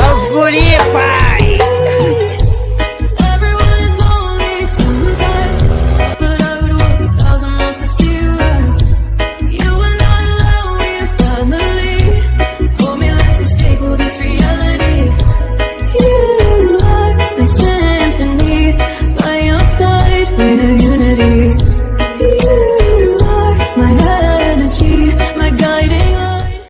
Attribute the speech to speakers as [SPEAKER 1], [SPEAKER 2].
[SPEAKER 1] Aos guri, pai!
[SPEAKER 2] Symphony by your side when you